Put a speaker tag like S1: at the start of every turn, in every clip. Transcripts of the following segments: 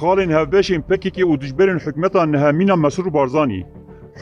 S1: خالên hevbeşên PKK û dijberên hikûmeta Nehemîna Mesrûr Barzanî.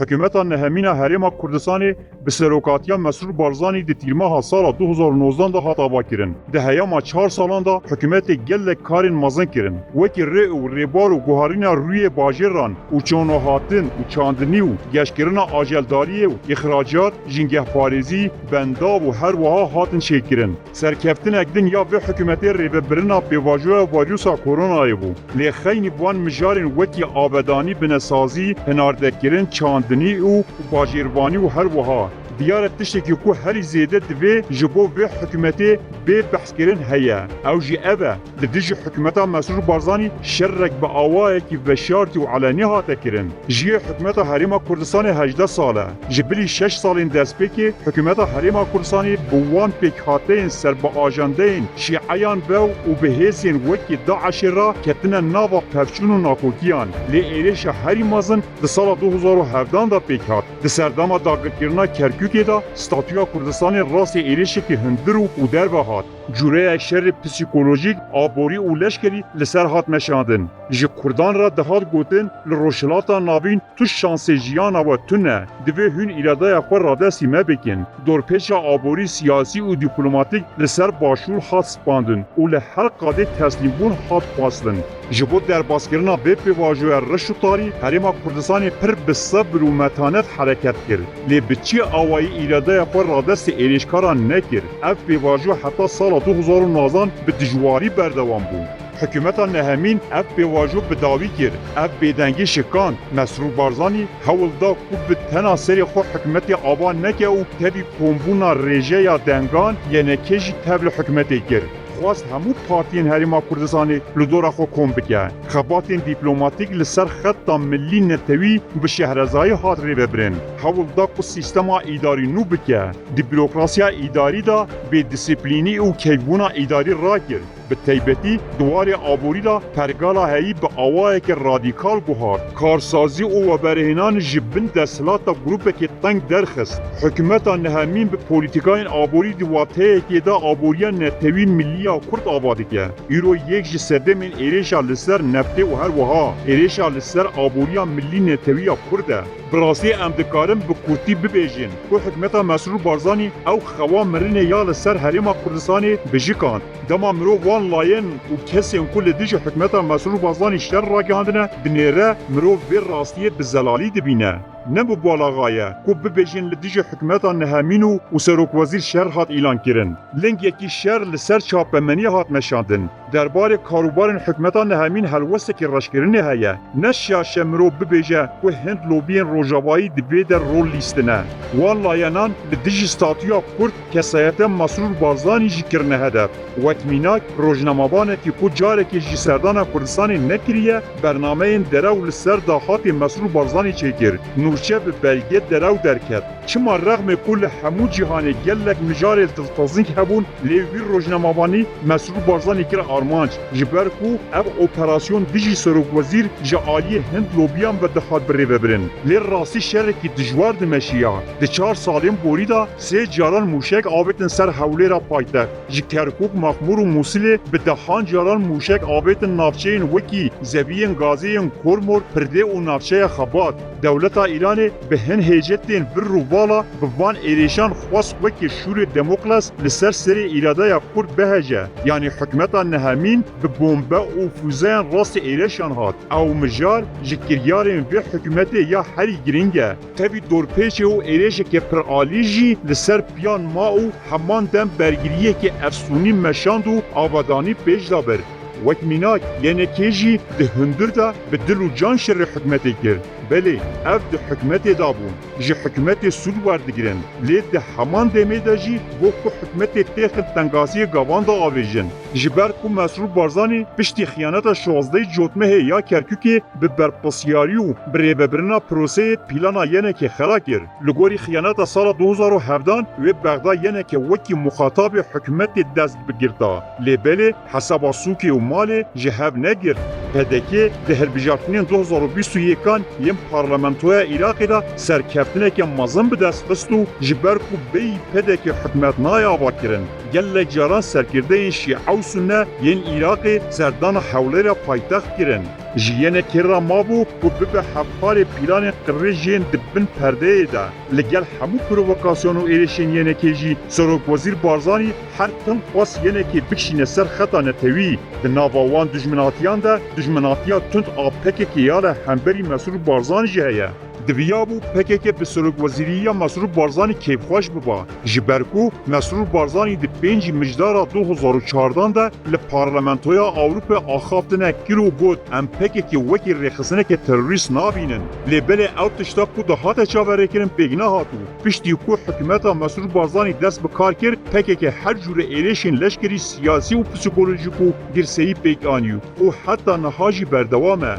S1: Hikûmeta Nehemîna Herêma Kurdistanê bi serokatiya Mesrûr Barzanî di tîrmeha sala 2019 da hat avakirin. Di heyama 4 salan da hikûmetê gelek karên mezin kirin. Wekî rê û rêbar û guharîna rûyê bajêran û çanohatin û çandinî û geşkirina ajeldariyê û îxracat, jîngehparêzî, bendav û her wiha hatin çêkirin. Serkeftinek din ya vê hikûmetê rêvebirina pêvajoya varyûsa koronayê bû. Lê xeynî wan mijarên wekî avedanî binesazî, hinardekirin, çandinî û bajêrvanî û her wiha. Diyar tiştekî ku herî zêde divê ji bo vê hikûmetê bê behskirin heye. Ew jî ev e. Li dijî hikûmeta Mesrûr Barzanî şerrek bi awayekî veşartî û alenî hate kirin. Jiyê hikûmeta Herêma Kurdistanê 18 sal e. Ji bilî 6 salên destpêkê hikûmeta Herêma Kurdistanê bi wan pêkhateyên serbiajandeyên Şîeyan bew û bi hêsên wekî Daişê ra ketine nava pevçûn û nakokiyan. Lê êrêşa herî mezin di sala 2017 da pêkhat. Di serdama dagirkirina Kerkûkê da statûya Kurdistanê rastî êrişekî hindir û derve hat. Cûreyek şerê psîkolojîk, aborî û leşkerî li ser hat meşandin. Ji Kurdan re dihat gotin li rojhilata navîn tu şansê jiyana we tune. Divê hûn îradeya xwe radestî me bikin. Dorpêça aborî siyasî û dîplomatîk li ser başûr hat spandin û li her qadê teslîmbûn hat xwastin. Ji bo derbaskirina vê pêvajoya reş û tarî, Herêma Kurdistanê pir bi sebr û metanet hereket kir. Lê bi çi awayî îradeya xwe radestê êrişkaran nekir. Ev pêvajo heta sala 2019 bi dijwarî berdewam bû. Hikûmeta Nehemîn ev pêvajo bi dawî kir. Ev bêdengî şikan. Mesrûr Barzanî hewl da ku bi tena serê xwe hikûmetê ava neke û tevî kombûna rêjeya dengan yenekê jî tev li hikûmetê kir. Xwast hemû partiyên Herêma Kurdistanê li dora xwe kom bike. Xebatên dîplomatîk li ser xetta millî netewî bi şehrezayî hat rêvebirin. Hewl da ku sîstema îdarî nû bike. Di bürokrasiya îdarî da bêdîsîplînî û keyfbûna îdarî rakir. Bi taybetî duwarê aborî da pergala heyî bi awayekî radîkal guhar. Karsazî û veberhênan ji bin desthilata grûpekê teng derxist. Hikûmeta Nehemîn bi polîtîkayên aborî di wateyekê de aboriya netewî millî Kurd ava dike. Îro yek ji sedemên êrêşa li ser neftê û her wiha êrêşa li ser aboriya millî netewîya Kurd e. Bi rastî em dikarin bi Kurdî bibêjin ku hikûmeta Mesrûr Barzanî ew xewa mirinê ya li ser Herêma Kurdistanê bijikand. Dema mirov wan layên û kesên ku li dijî hikûmeta Mesrûr Barzanî şer ragihandine dinêre mirov vê rastiyê bi zelalî dibîne. Ne bu balagaye ku bibêjin li dijî hikûmeta Nehemîn û Serokwezîr şer hat îlan kirin. Lingekî şer li ser çapemenî hat meşandin. Derbarê karûbarên hikûmeta Nehemîn helwestekî reşkirinê heye. Ne şaşe mirov bibêje ku Hind lobiyên rojavayî di vê de rol lîstine. Wan layenan li dijî statûya Kurd kesayeta Mesrûr Barzanî jî kirine hedef. Wekmînak rojnamavanekî ku carekê jî serdana Kurdistanê nekiriye, bernameyên derew li ser dahatê Mesrûr Barzanî çêkir. Nûrçe bi belge derew derket. Çima rexmê ku li hemû cîhanê gelek mijarê diltezîng hebûn, lê vî rojnamavanî Mesrûr Barzanî kir armanc. Ji ber ku ev operasyon dijî Serokwezîr ji aliyê Hind lobiyan ve dihat birêvebirin. Lê rastî şerekî dijwar dimeşiya. Di 4 salên borî da 3 caran mûşek avêtin ser hewlêra paytext. Ji Kerkûk, Maxmûr û Musilê bi dehan caran mûşek avêtin navçeyên wekî Zeviyên Gaziyên Kormor, Pirdê û navçeya Xebat. Dewleta Îranê bi hin hêcetên vir û vala bi van êrêşan xwast wekî Şûrê Demokles li ser serê îradeya Kurd behece. Yanî hikûmeta Nehemîn bi bombe û füzeyan rastî êrêşan hat. Ew mijar ji kiryarên vê hikûmetê ya herî giring e. Tevî dorpêçê û êrêşekê pir alî jî li ser piyan ma û heman dem bergiriyekê efsûnî meşand û avadanî pêş da bir. Wekmînak yenekê jî di hundir de bi dil û can şerê hikûmetê kir. Belê, ev di hikûmetê da bûn. Ji hikûmetê sûd werdigirin. Lê di heman demê de jî bo ku hikûmetê têxin tengasiyê gavan da avêjin. Ji ber ku Mesrûr Barzanî piştî xiyaneta 16 cotmehê ya Kerkûkê bi berpisyarî û bi rêvebirina proseyê plana yenekê xera kir. Li gorî xiyaneta sala 2017 wê bexda yenekê wekî muxatabê hikûmetê dest bigirta. Lê belê hesaba sûkê û malê ji hev negir. PDK di hilbijartinên 2021 yên parlamentoya Iraqê da serkeftineke mezin bi dest xist û ji ber ku bêyî PDK hikûmet naya avakirin. Gelek caran serkirdeyên Şîe û Sunne yên Iraqê serdana hewlêra paytext kirin. جیانه کرا مابو و ببه حفار پیلان قرجین دبن پرده دا لگل همو پرووکاسیون و ایرشین یعنی که جی سروک وزیر بارزانی هر تن خواست یعنی که بکشینه سر خطا نتوی ده ناواوان دجمناتیان دا دجمناتیا تند آپکه که یاله همبری مسئول بارزانی جهیه دویا بو پکه به سرک وزیری مسرور بارزانی کیف خوش ببا جبرکو مسرور بارزانی دی 5 مجدار 2014 ده لپارلمانتویا اوروپا آخافتنه کیرو گود ام پکه وکی رخصنه که تروریست نابینن لبل او تشتاکو ده هاته چاوره کرن بگنه هاتو پشتی کو حکومتا مسرور بارزانی دست بکار کر پکه هر جور ایلیشن لشکری سیاسی و پسیکولوژیکو گرسهی بگانیو و حتی نهاجی بردوامه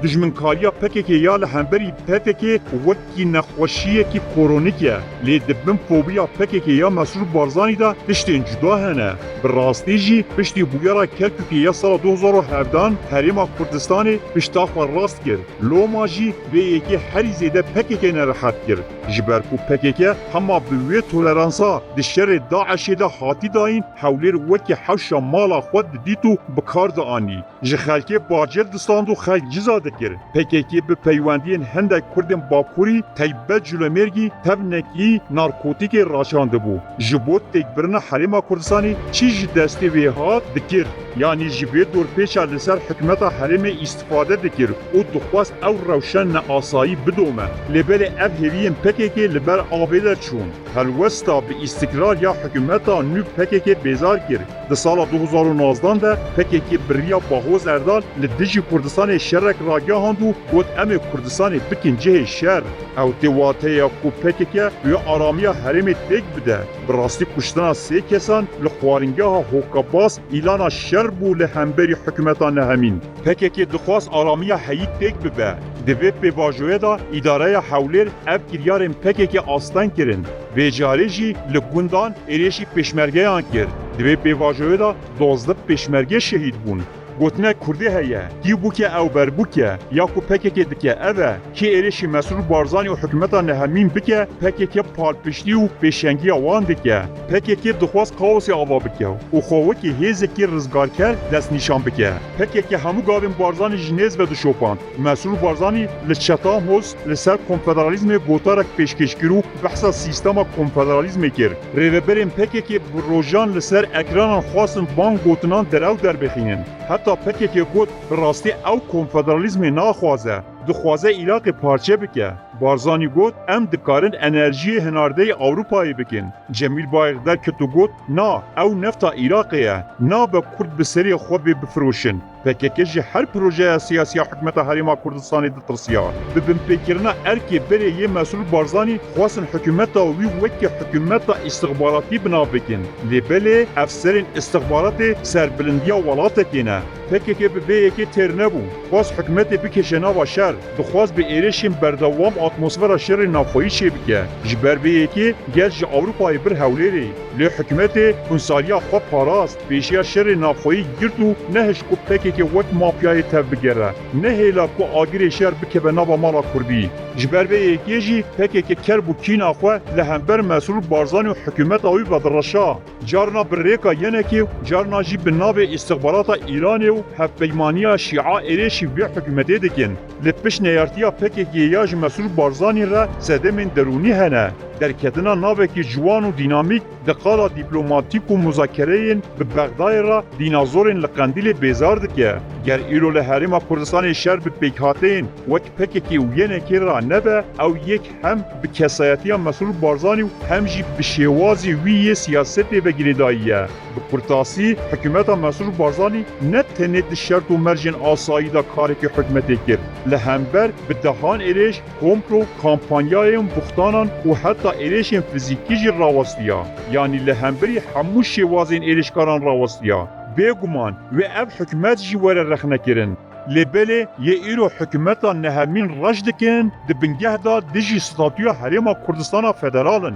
S1: دجمنکاریا پکه یا لهمبری پکه وکی نخوشیه کی کرونیکه لی دبن فوبیا پکه یا مسرور بارزانی دا دشتین جدا هنه براستی جی پشتی بویارا کرکوکی یا سال 2017 حریم کردستانی پشتاخ و راست کرد لوما جی به یکی هری زیده پکه نرحت کرد جبرکو پکه هما بوی تولرانسا دشتر داعشی دا حاتی داین حولیر وکی حوشا مالا خود دیتو بکار دا آنی جخلکه باجر دستاندو خلق جزا دکر پکه به پیوندین هندک کردن باکوری تیبت جلومرگی تبنکی نارکوتیک راشانده بو جبوت تکبرن حریم کردستانی چیج دستی ویهات دکر یعنی جبه دور پیچا لسر حکمت حریم استفاده دکر او دخواست او روشن آسایی بدومه لبل اف هیوین پکه لبر آبیدر چون هلوستا به استقرار یا حکومتا نو پکه بیزار کرد ده سال 2019 ده پکه بریا باهوز اردال لدیجی کردستان شرک راگیا هندو گوت ام کردستان بکن جه شر او دیواته یا کو پکه یا آرامیا حریم تک بده براستی کشتنا 3 کسان لخوارنگاه هوکاباس ایلانا شر بو لهمبری حکومتان همین پکه دخواست آرامیا حیی تک بده دوی به واجوه دا اداره حولیر اف گریارن پکه آستان کرن و جاری جی لگوندان ایریشی پشمرگه آن کرد دوی به واجوه دا 12 پشمرگه شهید بون گوتنه کرده هیه کی بو که او بر بو که یا کو پکه دکه اوه کی ایریشی مسئول بارزانی و حکومتان همین بکه پکه پالپشتی و پیشنگی آوان دکه پکه دخواست کاوسی آوا بکه و خواه که هیزه که رزگار کرد دست نشان بکه پکه همو گاوین بارزانی جنیز و دوشوپاند مسئول بارزانی لچتام هست لسر کنفدرالیزم گوتارک پیشکش کرو بحثا سیستما کنفدرالیزم کرد ریوبرین پکه بروژان لسر اکرانان خواستن بان گوتنان در او در بخینن حتی پکه گوت براستی او کنفدرالیزم ناخوازه دخوازه عراق پارچه بکه بارزانی گوت ام دکارن انرژی هنارده اروپایی بکن جمیل بایغدر که تو گوت نا او نفتا عراقیه نا به کرد بسری خود بفروشن پکه جه هر پروژه سیاسی حکمت حریم کردستانی دترسیا ببین پیکرنا ارکی بره یه مسئول بارزانی خواستن حکومت وی وکی حکومت استخباراتی بنا بکن لیبله افسرین استخبارات سربلندیا ولات کنه پکه به یکی ترنه بو خواست حکومت بکشنا و شر دخواست به ایرشین بردوام اتمسفر شر نافویی شه بکه جبر به یکی گرج اروپای بر حولیری لی حکومت کنسالیا خواه پاراست بیشی شر نافویی گردو نهش کو پکه وک مافیای تب بگره نه هیلا کو آگیر شر بکه به نابا مالا کردی جبر به یکی جی پکه کربو کین اخوه لهمبر مسئول بارزانی و حکومت آوی بدرشا جارنا بریکا ینه که جارنا جی به ناب استخبارات ایرانی و هفپیمانی شیعه ایریشی وی حکومتی دکن لپش نیارتیا پکه یاج مسئول بارزانی را زده من درونی هنه در کتنا ناوکی جوان و دینامیک دقالا دیپلوماتیک و مذاکرین به بغداد را دینازورین لقندیل بیزار دکه گر ایرو لحریم کردستان شهر به پیکاتین وک پکه و ینه که را نبه او یک هم به کسایتی مسئول بارزانی و هم جی به شوازی وی سیاست بگیرداییه به پرتاسی حکومت مسئول بارزانی نه تنید شرط و مرجن آسایی دا کاری که حکمتی کرد لهمبر به دهان ایریش کمپرو کامپانیایم بختانان و حتی ایریشین فیزیکی جی راوستیا یعنی لهمبری همو شوازین ایریشکاران راوستیا بگمان و اب حکومت جی وره رخنه کرن لبله یه ایرو حکومتا نهمین رجد کن ده بنگه دا دیجی ستاتیو حریم کردستان فدرالن